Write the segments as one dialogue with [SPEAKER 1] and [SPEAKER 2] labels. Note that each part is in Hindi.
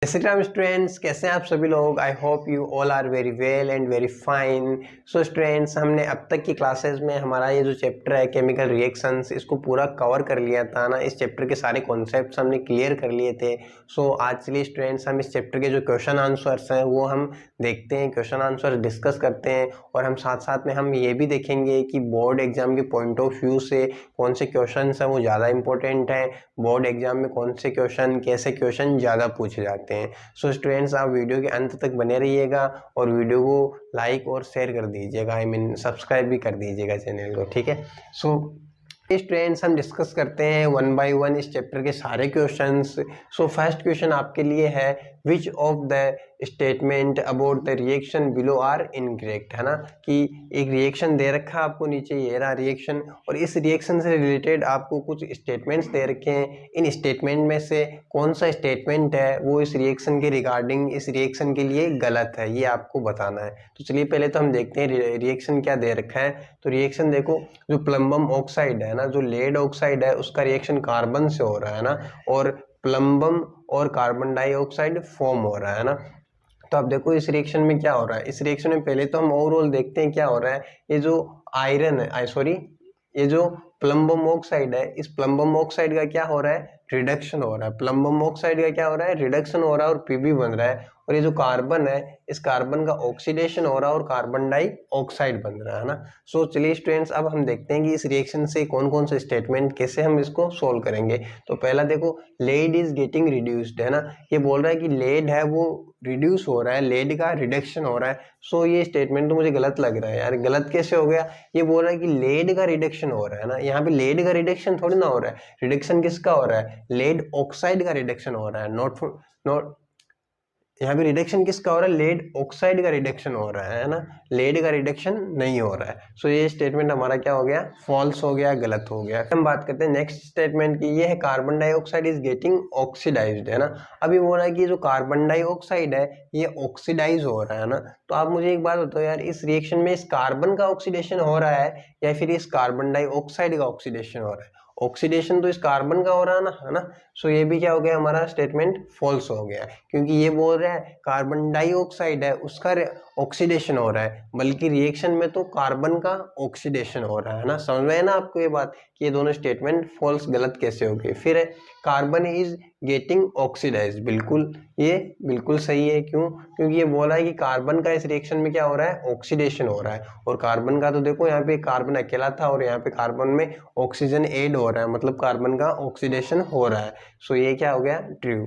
[SPEAKER 1] जैसे कि स्टूडेंट्स कैसे हैं आप सभी लोग। I hope you all are very well and very fine. So students, हमने अब तक की क्लासेस में हमारा ये जो चैप्टर है केमिकल रिएक्शंस, इसको पूरा कवर कर लिया था ना। इस चैप्टर के सारे कॉन्सेप्ट्स हमने क्लियर कर लिए थे। सो आज चलिए स्टूडेंट्स, हम इस चैप्टर के जो क्वेश्चन आंसर्स हैं वो हम देखते हैं, क्वेश्चन आंसर डिस्कस करते हैं। और हम साथ साथ में हम ये भी देखेंगे कि बोर्ड एग्जाम के पॉइंट ऑफ व्यू से कौन से क्वेश्चन हैं वो ज़्यादा इंपॉर्टेंट हैं, बोर्ड एग्जाम में कौन से क्वेश्चन, कैसे क्वेश्चन ज़्यादा पूछे जाते हैं। सो स्टूडेंट्स, आप वीडियो के अंत तक बने रहिएगा और वीडियो को लाइक और शेयर कर दीजिएगा, आई मीन सब्सक्राइब भी कर दीजिएगा चैनल को, ठीक है। सो स्टूडेंट्स, हम डिस्कस करते हैं वन बाय वन इस चैप्टर के सारे क्वेश्चंस। सो फर्स्ट क्वेश्चन आपके लिए है, which of the statement about the reaction below are incorrect, है ना। कि एक रिएक्शन दे रखा है आपको, नीचे ये रहा रिएक्शन, और इस रिएक्शन से रिलेटेड आपको कुछ स्टेटमेंट्स दे रखे हैं। इन स्टेटमेंट में से कौन सा स्टेटमेंट है वो इस रिएक्शन के रिगार्डिंग, इस रिएक्शन के लिए गलत है, ये आपको बताना है। तो चलिए पहले तो हम देखते हैं रिएक्शन क्या दे रखा है। तो रिएक्शन देखो, जो प्लम्बम ऑक्साइड है ना, जो लेड ऑक्साइड है, उसका रिएक्शन कार्बन से हो रहा है ना, और प्लम्बम और कार्बन डाइऑक्साइड फॉर्म हो रहा है ना। तो अब देखो इस रिएक्शन में क्या हो रहा है। इस रिएक्शन में पहले तो हम ओवरऑल देखते हैं क्या हो रहा है। ये जो आयरन है, ये जो प्लम्बम ऑक्साइड है, इस प्लम्बम ऑक्साइड का क्या हो रहा है, रिडक्शन हो रहा है। प्लम्बम ऑक्साइड का क्या हो रहा है, रिडक्शन हो रहा है और पीबी बन रहा है। और ये जो कार्बन है, इस कार्बन का ऑक्सीडेशन हो रहा है और कार्बन डाइऑक्साइड बन रहा है ना। सो चलिए स्टूडेंट्स, अब हम देखते हैं कि इस रिएक्शन से कौन कौन से स्टेटमेंट, कैसे हम इसको सोल्व करेंगे। तो पहला देखो, लेड इज गेटिंग रिड्यूस्ड, है ना। ये बोल रहा है कि लेड है वो रिड्यूस हो रहा है, लेड का रिडक्शन हो रहा है। सो ये स्टेटमेंट तो मुझे गलत लग रहा है यार, गलत कैसे हो गया। ये बोल रहा है कि लेड का रिडक्शन हो रहा है ना, यहाँ पे लेड का रिडक्शन थोड़ी ना हो रहा है। रिडक्शन किसका हो रहा है, लेड ऑक्साइड का रिडक्शन हो रहा है, नॉट यहाँ पे रिडक्शन किसका हो रहा है, लेड ऑक्साइड का रिडक्शन हो रहा है ना, लेड का रिडक्शन नहीं हो रहा है। सो ये स्टेटमेंट हमारा क्या हो गया, फॉल्स हो गया, गलत हो गया। हम बात करते हैं नेक्स्ट स्टेटमेंट की। ये है carbon dioxide is getting oxidised, है ना। अभी बोल रहा है कि जो कार्बन डाइऑक्साइड है ये ऑक्सीडाइज हो रहा है ना। तो आप मुझे एक बात बताओ यार, इस रिएक्शन में इस कार्बन का ऑक्सीडेशन हो रहा है या फिर इस कार्बन डाइऑक्साइड का ऑक्सीडेशन हो रहा है। ऑक्सीडेशन तो इस कार्बन का हो रहा है ना, है ना। सो ये भी क्या हो गया, हमारा स्टेटमेंट फॉल्स हो गया, क्योंकि ये बोल रहा है कार्बन डाइऑक्साइड है उसका ऑक्सीडेशन हो रहा है, बल्कि रिएक्शन में तो कार्बन का ऑक्सीडेशन हो रहा है ना। समझ में है ना आपको ये बात कि ये दोनों स्टेटमेंट फॉल्स, गलत कैसे हो गए। फिर है कार्बन इज गेटिंग ऑक्सीडाइज, बिल्कुल ये बिल्कुल सही है। क्यों, क्योंकि ये बोला है कि कार्बन का इस रिएक्शन में क्या हो रहा है, ऑक्सीडेशन हो रहा है। और कार्बन का तो देखो यहाँ पे कार्बन अकेला था और यहाँ पे कार्बन में ऑक्सीजन ऐड हो रहा है, मतलब कार्बन का ऑक्सीडेशन हो रहा है। सो ये क्या हो गया, ट्रू।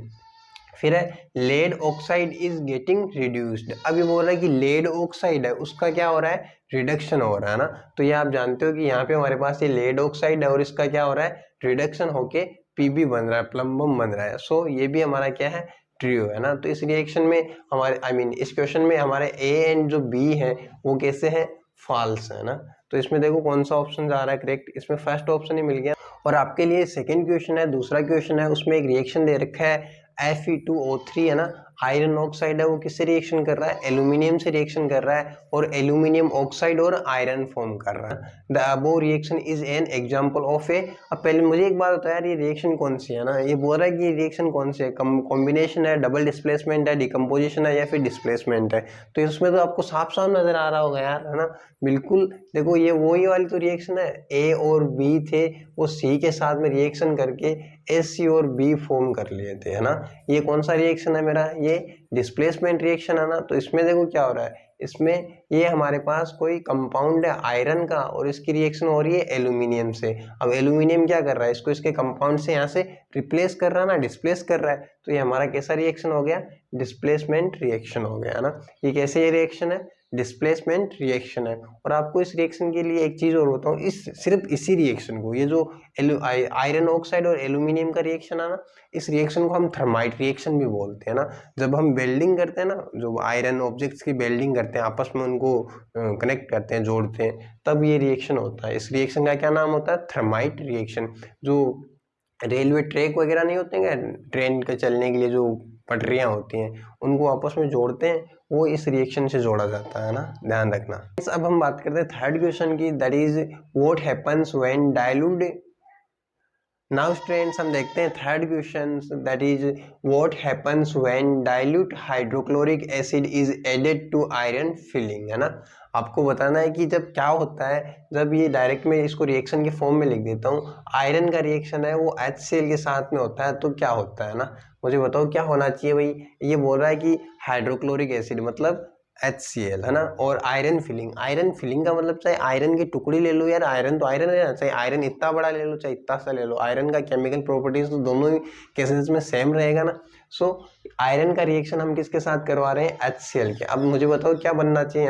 [SPEAKER 1] फिर है lead oxide is getting reduced. अब ये बोल रहा है कि लेड ऑक्साइड है उसका क्या हो रहा है, रिडक्शन हो रहा है ना। तो ये आप जानते हो कि यहाँ पे हमारे पास ये लेड ऑक्साइड है और इसका क्या हो रहा है, रिडक्शन होके पीबी बन रहा है, प्लम्बम बन रहा है। सो ये भी हमारा क्या है, ट्रू है ना। तो इस रिएक्शन में हमारे इस क्वेश्चन में हमारे ए एंड जो बी है वो कैसे है, फॉल्स है ना। तो इसमें देखो कौन सा ऑप्शन आ रहा है करेक्ट, इसमें फर्स्ट ऑप्शन ही मिल गया। और आपके लिए सेकंड क्वेश्चन है, दूसरा क्वेश्चन है, उसमें एक रिएक्शन दे रखा है Fe2O3, है ना। आयरन ऑक्साइड है वो किससे रिएक्शन कर रहा है, एल्यूमिनियम से रिएक्शन कर रहा है, और एल्यूमिनियम ऑक्साइड और आयरन फॉर्म कर रहा है। The above reaction is an example of a. अब पहले मुझे एक बात बताओ यार, ये रिएक्शन कौन सी है ना। ये बोल रहा है कि रिएक्शन कौन सी है, कॉम्बिनेशन है, डबल डिस्प्लेसमेंट है, डिकम्पोजिशन है या फिर डिस्प्लेसमेंट है। तो इसमें तो आपको साफ साफ नजर आ रहा होगा यार, है ना। बिल्कुल देखो, ये वही वाली तो रिएक्शन है, ए और बी थे वो सी के साथ में रिएक्शन करके एस और बी फॉर्म कर लिए थे, है ना। ये कौन सा रिएक्शन है मेरा, ये डिस्प्लेसमेंट रिएक्शन है ना। तो इसमें देखो क्या हो रहा है, इसमें ये हमारे पास कोई कंपाउंड है आयरन का और इसकी रिएक्शन हो रही है एल्यूमिनियम से। अब एल्यूमिनियम क्या कर रहा है, इसको इसके कंपाउंड से यहाँ से रिप्लेस कर रहा है ना, डिस्प्लेस कर रहा है। तो ये हमारा कैसा रिएक्शन हो गया, डिस्प्लेसमेंट रिएक्शन हो गया ना। ये कैसे ये रिएक्शन है, डिस्प्लेसमेंट रिएक्शन है। और आपको इस रिएक्शन के लिए एक चीज और बताऊं, इस सिर्फ इसी रिएक्शन को, ये जो आयरन ऑक्साइड और एल्यूमिनियम का रिएक्शन है ना, इस रिएक्शन को हम थर्माइट रिएक्शन भी बोलते हैं ना। जब हम वेल्डिंग करते हैं ना, जो आयरन ऑब्जेक्ट्स की वेल्डिंग करते हैं, आपस में उनको कनेक्ट करते हैं, जोड़ते हैं, तब ये रिएक्शन होता है। इस रिएक्शन का क्या नाम होता है, थर्माइट रिएक्शन। जो रेलवे ट्रैक वगैरह नहीं होते हैं, ट्रेन के चलने के लिए जो पटरियां होती हैं, उनको आपस में जोड़ते हैं, वो इस रिएक्शन से जोड़ा जाता है ना, ध्यान रखना। अब हम बात करते हैं थर्ड क्वेश्चन की, that is what happens when dilute now students हम देखते हैं third question, that is what happens when dilute hydrochloric acid is added to iron filing, है ना। आपको बताना है कि जब क्या होता है, जब ये डायरेक्ट में इसको रिएक्शन के फॉर्म में लिख देता हूँ, आयरन का रिएक्शन है वो HCl के साथ में होता है, तो क्या होता है ना, मुझे बताओ क्या होना चाहिए भाई। ये बोल रहा है कि हाइड्रोक्लोरिक एसिड मतलब HCl, है ना, और आयरन फिलिंग का मतलब चाहे आयरन की टुकड़ी ले लो यार, आयरन तो आयरन है ना, चाहे आयरन इतना बड़ा ले लो चाहे इतना सा ले लो, आयरन का केमिकल प्रॉपर्टीज तो दोनों ही केसेस में सेम रहेगा ना। सो आयरन का रिएक्शन हम किसके साथ करवा रहे हैं, HCl के। अब मुझे बताओ क्या बनना चाहिए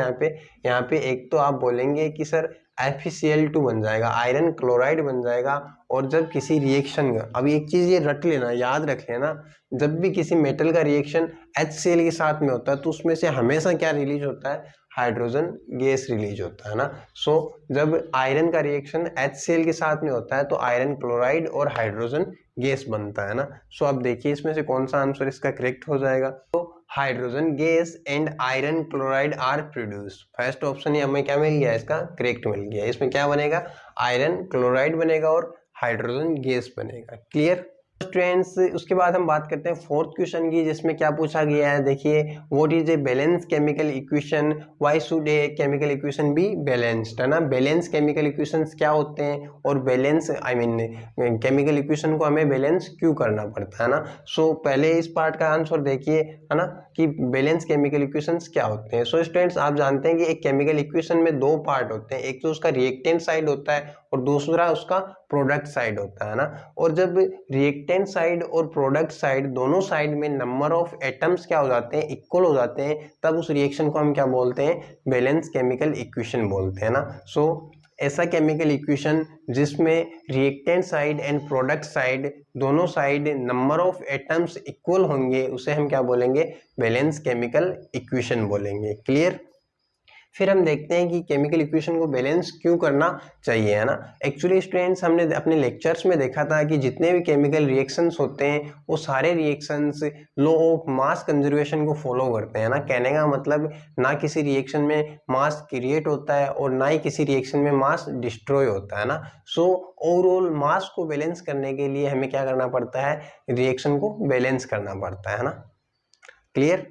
[SPEAKER 1] यहाँ पे एक तो आप बोलेंगे कि सर FeCl2 बन जाएगा, आयरन क्लोराइड बन जाएगा। और जब किसी रिएक्शन का, अब एक चीज ये रट लेना, याद रख लेना, जब भी किसी मेटल का रिएक्शन HCl के साथ में होता है तो उसमें से हमेशा क्या रिलीज होता है, हाइड्रोजन गैस रिलीज होता है ना। सो जब आयरन का रिएक्शन HCl के साथ में होता है तो आयरन क्लोराइड और हाइड्रोजन गैस बनता है ना। सो अब देखिए इसमें से कौन सा आंसर इसका करेक्ट हो जाएगा, तो hydrogen gas and iron chloride are produce. First option ही हमें क्या मिल गया, इसका करेक्ट मिल गया। इसमें क्या बनेगा, आयरन क्लोराइड बनेगा और हाइड्रोजन गैस बनेगा। क्लियर स्टूडेंट्स, उसके बाद हम बात करते हैं फोर्थ क्वेश्चन की, जिसमें क्या पूछा गया है, देखिए what is a balance chemical equation, why should a chemical equation be balanced, है ना। बैलेंस केमिकल इक्वेशंस क्या होते हैं और बैलेंस केमिकल इक्वेशन को हमें बैलेंस क्यों करना पड़ता है ना। सो पहले इस पार्ट का आंसर देखिए, है ना, कि बैलेंस केमिकल इक्वेशंस क्या होते हैं। सो स्टूडेंट्स आप जानते हैं कि एक केमिकल इक्वेशन में दो पार्ट होते हैं, एक तो उसका रिएक्टेंट साइड होता है और दूसरा उसका प्रोडक्ट साइड होता है ना। और जब रिएक्टेंट साइड और प्रोडक्ट साइड दोनों साइड में नंबर ऑफ एटम्स क्या हो जाते हैं, इक्वल हो जाते हैं, तब उस रिएक्शन को हम क्या बोलते हैं, बैलेंस केमिकल इक्वेशन बोलते हैं ना। सो ऐसा केमिकल इक्वेशन जिसमें reactant side and product side दोनों side number of atoms equal होंगे, उसे हम क्या बोलेंगे, बैलेंस केमिकल इक्वेशन बोलेंगे। क्लियर। फिर हम देखते हैं कि केमिकल इक्वेशन को बैलेंस क्यों करना चाहिए, है ना। एक्चुअली स्टूडेंट्स हमने अपने लेक्चर्स में देखा था कि जितने भी केमिकल रिएक्शंस होते हैं वो सारे reactions law of mass conservation को फॉलो करते हैं ना। कहने का मतलब ना किसी रिएक्शन में मास क्रिएट होता है और ना ही किसी रिएक्शन में मास डिस्ट्रॉय होता है ना। सो ओवरऑल मास को बैलेंस करने के लिए हमें क्या करना पड़ता है, रिएक्शन को बैलेंस करना पड़ता है ना। क्लियर।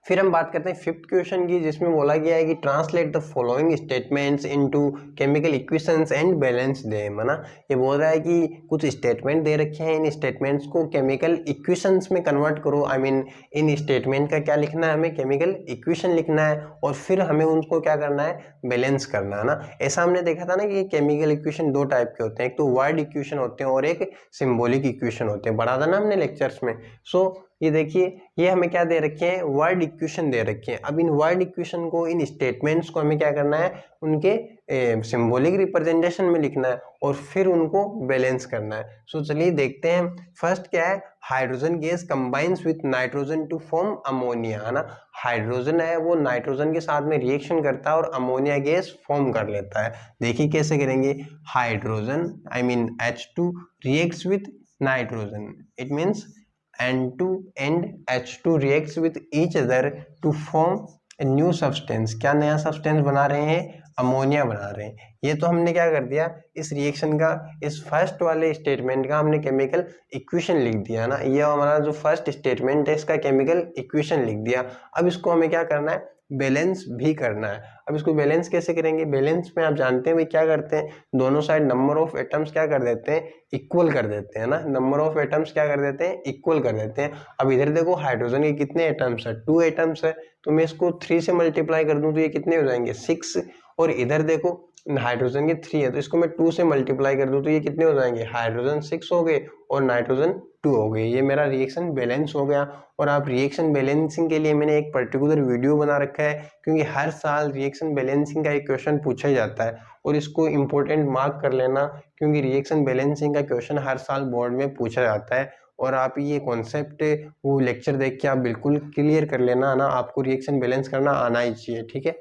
[SPEAKER 1] फिर हम बात करते हैं फिफ्थ क्वेश्चन की, जिसमें बोला गया है कि translate the following statements into chemical equations and balance them, है ना। ये बोल रहा है कि कुछ स्टेटमेंट दे रखे हैं, इन स्टेटमेंट्स को केमिकल इक्वेशंस में कन्वर्ट करो। आई मीन इन स्टेटमेंट का क्या लिखना है, हमें केमिकल इक्वेशन लिखना है और फिर हमें उनको क्या करना है, बैलेंस करना है ना। ऐसा हमने देखा था ना कि केमिकल इक्वेशन दो टाइप के होते हैं, एक तो वर्ड इक्वेशन होते हैं और एक सिंबॉलिक इक्वेशन होते हैं, पढ़ा था ना हमने लेक्चर्स में। सो ये देखिए ये हमें क्या दे रखे हैं, वर्ड इक्वेशन दे रखे हैं। अब इन वर्ड इक्वेशन को, इन स्टेटमेंट्स को हमें क्या करना है, उनके सिंबॉलिक रिप्रेजेंटेशन में लिखना है और फिर उनको बैलेंस करना है। सो चलिए देखते हैं। फर्स्ट क्या है, hydrogen gas combines with nitrogen to form ammonia, है ना। हाइड्रोजन है वो नाइट्रोजन के साथ में रिएक्शन करता है और अमोनिया गैस फॉर्म कर लेता है। देखिए कैसे करेंगे, hydrogen I mean H2 reacts with nitrogen, it means N2 and H2 reacts with each other to form a new substance। क्या नया सब्सटेंस बना रहे हैं, अमोनिया बना रहे हैं। ये तो हमने क्या कर दिया, इस रिएक्शन का, इस फर्स्ट वाले स्टेटमेंट का हमने केमिकल इक्वेशन लिख दिया ना। ये हमारा जो फर्स्ट स्टेटमेंट है इसका केमिकल इक्वेशन लिख दिया। अब इसको हमें क्या करना है, बैलेंस भी करना है। अब इसको बैलेंस कैसे करेंगे, बैलेंस में आप जानते हैं भाई क्या करते हैं, दोनों साइड नंबर ऑफ एटम्स क्या कर देते हैं, इक्वल कर देते हैं ना। नंबर ऑफ एटम्स क्या कर देते हैं, इक्वल कर देते हैं। अब इधर देखो हाइड्रोजन के कितने एटम्स है, 2 एटम्स है, तो मैं इसको 3 से मल्टीप्लाई कर दूं तो ये कितने हो जाएंगे, 6। और इधर देखो हाइड्रोजन के 3 है तो इसको मैं 2 से मल्टीप्लाई कर दूं तो ये कितने हो जाएंगे, हाइड्रोजन 6 हो गए और नाइट्रोजन 2 हो गए। ये मेरा रिएक्शन बैलेंस हो गया। और आप रिएक्शन बैलेंसिंग के लिए मैंने एक पर्टिकुलर वीडियो बना रखा है, क्योंकि हर साल रिएक्शन बैलेंसिंग का एक क्वेश्चन पूछा जाता है और इसको इंपॉर्टेंट मार्क कर लेना, क्योंकि रिएक्शन बैलेंसिंग का क्वेश्चन हर साल बोर्ड में पूछा जाता है। और आप ये कॉन्सेप्ट वो लेक्चर देख के आप बिल्कुल क्लियर कर लेना, ना आपको रिएक्शन बैलेंस करना आना ही चाहिए, ठीक है।